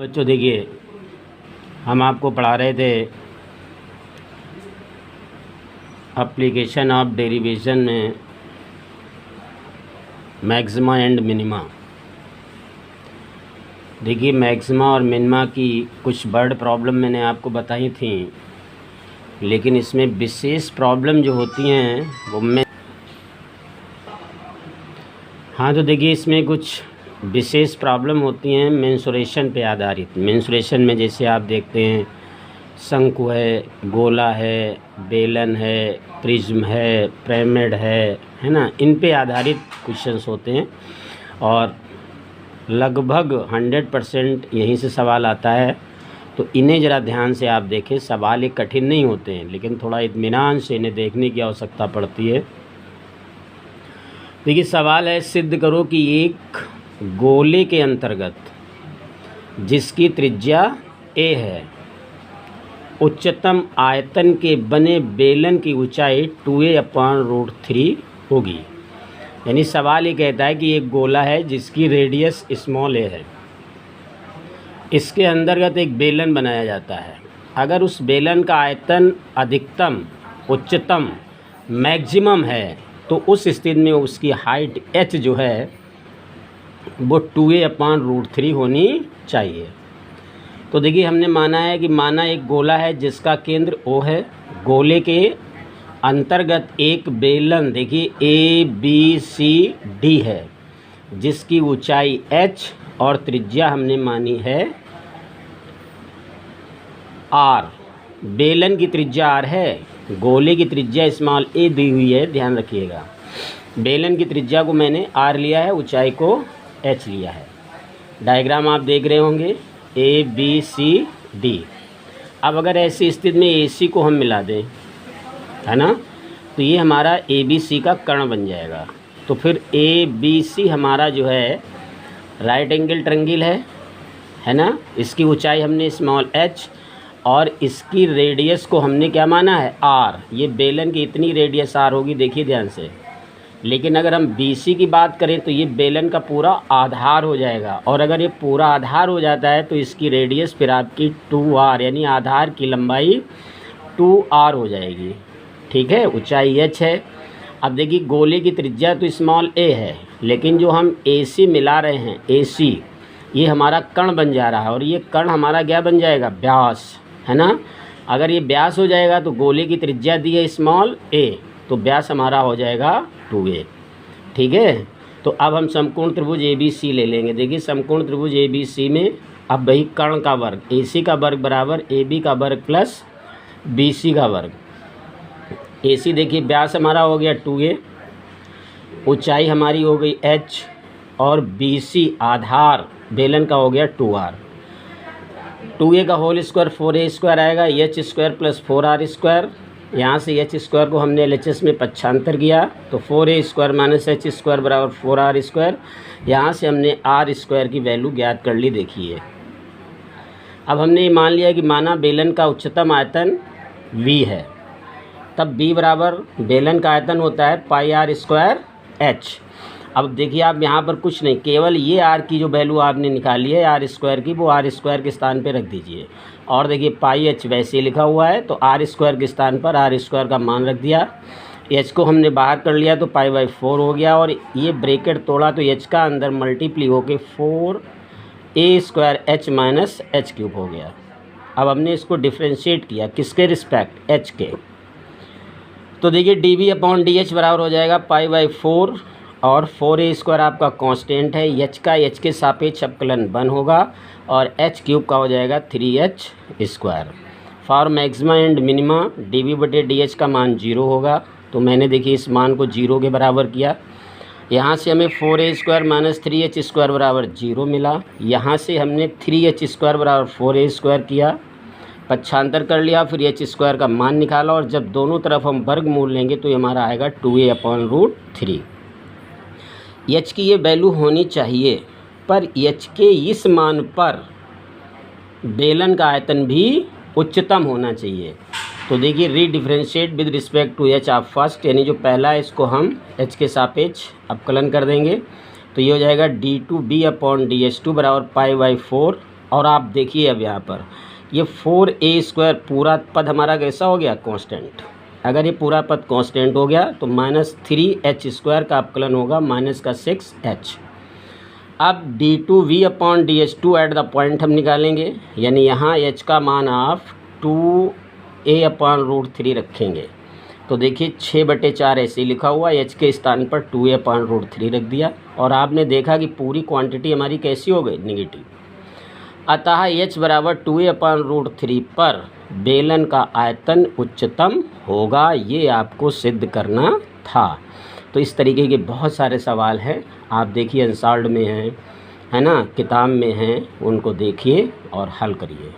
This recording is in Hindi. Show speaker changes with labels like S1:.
S1: बच्चों देखिए, हम आपको पढ़ा रहे थे एप्लीकेशन ऑफ डेरिवेशन में मैक्सिमा एंड मिनिमा। देखिए, मैक्सिमा और मिनिमा की कुछ वर्ड प्रॉब्लम मैंने आपको बताई थी, लेकिन इसमें विशेष प्रॉब्लम जो होती हैं वो तो देखिए, इसमें कुछ विशेष प्रॉब्लम होती हैं मेंसुरेशन पे आधारित। मेंसुरेशन में जैसे आप देखते हैं शंकु है, गोला है, बेलन है, प्रिज्म है, पिरामिड है ना, इन पे आधारित क्वेश्चंस होते हैं और लगभग 100% यहीं से सवाल आता है। तो इन्हें ज़रा ध्यान से आप देखें। सवाल एक कठिन नहीं होते हैं, लेकिन थोड़ा इत्मीनान से इन्हें देखने की आवश्यकता पड़ती है। देखिए, सवाल है, सिद्ध करो कि एक गोले के अंतर्गत जिसकी त्रिज्या a है, उच्चतम आयतन के बने बेलन की ऊंचाई 2a/√3 होगी। यानी सवाल ये कहता है कि एक गोला है जिसकी रेडियस स्मॉल a है, इसके अंतर्गत एक बेलन बनाया जाता है। अगर उस बेलन का आयतन अधिकतम, उच्चतम, मैक्सिमम है तो उस स्थिति में उसकी हाइट h जो है वो 2a/√3 होनी चाहिए। तो देखिए, हमने माना है कि एक गोला है जिसका केंद्र O है। गोले के अंतर्गत एक बेलन, देखिए ABCD है, जिसकी ऊंचाई h और त्रिज्या हमने मानी है r। बेलन की त्रिज्या r है, गोले की त्रिज्या स्मॉल a दी हुई है, ध्यान रखिएगा। बेलन की त्रिज्या को मैंने r लिया है, ऊंचाई को h लिया है। डायग्राम आप देख रहे होंगे ABCD। अब अगर ऐसी स्थिति में AC को हम मिला दें, है ना, तो ये हमारा ABC का कर्ण बन जाएगा। तो फिर ABC हमारा जो है राइट एंगल ट्रायंगल है ना। इसकी ऊंचाई हमने स्मॉल h और इसकी रेडियस को हमने क्या माना है, r। ये बेलन की इतनी रेडियस r होगी, देखिए ध्यान से। लेकिन अगर हम BC की बात करें तो ये बेलन का पूरा आधार हो जाएगा, और अगर ये पूरा आधार हो जाता है तो इसकी रेडियस फिर आपकी 2r, यानी आधार की लंबाई 2r हो जाएगी। ठीक है, ऊंचाई h है। अब देखिए, गोले की त्रिज्या तो स्मॉल a है, लेकिन जो हम AC मिला रहे हैं, AC ये हमारा कर्ण बन जा रहा है, और ये कर्ण हमारा क्या बन जाएगा, व्यास, है ना। अगर ये व्यास हो जाएगा तो गोले की त्रिज्या दी है स्मॉल a, तो व्यास हमारा हो जाएगा 2a। ठीक है, तो अब हम समकोण त्रिभुज ABC ले लेंगे। देखिए, समकोण त्रिभुज ABC में अब वही कर्ण का वर्ग, AC का वर्ग बराबर AB का वर्ग प्लस BC का वर्ग। AC देखिए व्यास हमारा हो गया 2a, ऊंचाई हमारी हो गई h, और BC आधार बेलन का हो गया 2r। 2a का होल स्क्वायर 4a² आएगा, h² प्लस 4r²। यहाँ से h² को हमने LHS में पक्षांतर किया, तो 4a² माइनस h² बराबर 4r²। यहाँ से हमने r² की वैल्यू ज्ञात कर ली। देखिए, अब हमने मान लिया कि माना बेलन का उच्चतम आयतन v है, तब b बराबर बेलन का आयतन होता है πr²h। अब देखिए, आप यहाँ पर कुछ नहीं, केवल ये r की जो वैल्यू आपने निकाली है r² की, वो r² के स्थान पे रख दीजिए। और देखिए, πh वैसे ही लिखा हुआ है, तो r² के स्थान पर r² का मान रख दिया। h को हमने बाहर कर लिया तो π/4 हो गया, और ये ब्रैकेट तोड़ा तो h का अंदर मल्टीप्ली होके 4a² h माइनस h³ हो गया। अब हमने इसको डिफ्रेंशिएट किया, किसके रिस्पेक्ट, h के। तो देखिए, dv/dh बराबर हो जाएगा π/4, और 4a² आपका कांस्टेंट है, h का h के सापेक्ष अवकलन 1 होगा, और h³ का हो जाएगा 3h²। For maxima and minima dv/dh का मान 0 होगा। तो मैंने देखिए इस मान को 0 के बराबर किया। यहाँ से हमें 4a² माइनस 3h² बराबर 0 मिला। यहाँ से हमने 3h² बराबर 4a² किया, पक्षांतर कर लिया, फिर h² का मान निकाला, और जब दोनों तरफ हम वर्गमूल लेंगे तो ये हमारा आएगा 2a/√3। h की ये वैल्यू होनी चाहिए, पर h के इस मान पर बेलन का आयतन भी उच्चतम होना चाहिए। तो देखिए, रीडिफ्रेंशिएट विद रिस्पेक्ट टू h आप फर्स्ट, यानी जो पहला है इसको हम h के सापेक्ष अवकलन कर देंगे, तो ये हो जाएगा d2b/dh2 बराबर π/4 और आप देखिए अब यहाँ पर ये 4a² पूरा पद हमारा कैसा हो गया, कांस्टेंट। अगर ये पूरा पद कांस्टेंट हो गया तो -3h² का अपकलन होगा -6h। अब d2v/dh2 एट द पॉइंट हम निकालेंगे, यानी यहाँ h का मान आप 2a/√3 रखेंगे। तो देखिए 6/4 ऐसे ही लिखा हुआ, h के स्थान पर 2a/√3 रख दिया और आपने देखा कि पूरी क्वांटिटी हमारी कैसी हो गई, निगेटिव। अतः h बराबर 2a/√3 पर बेलन का आयतन उच्चतम होगा, ये आपको सिद्ध करना था। तो इस तरीके के बहुत सारे सवाल हैं, आप देखिए अनसॉल्व्ड में हैं, है ना, किताब में हैं, उनको देखिए और हल करिए।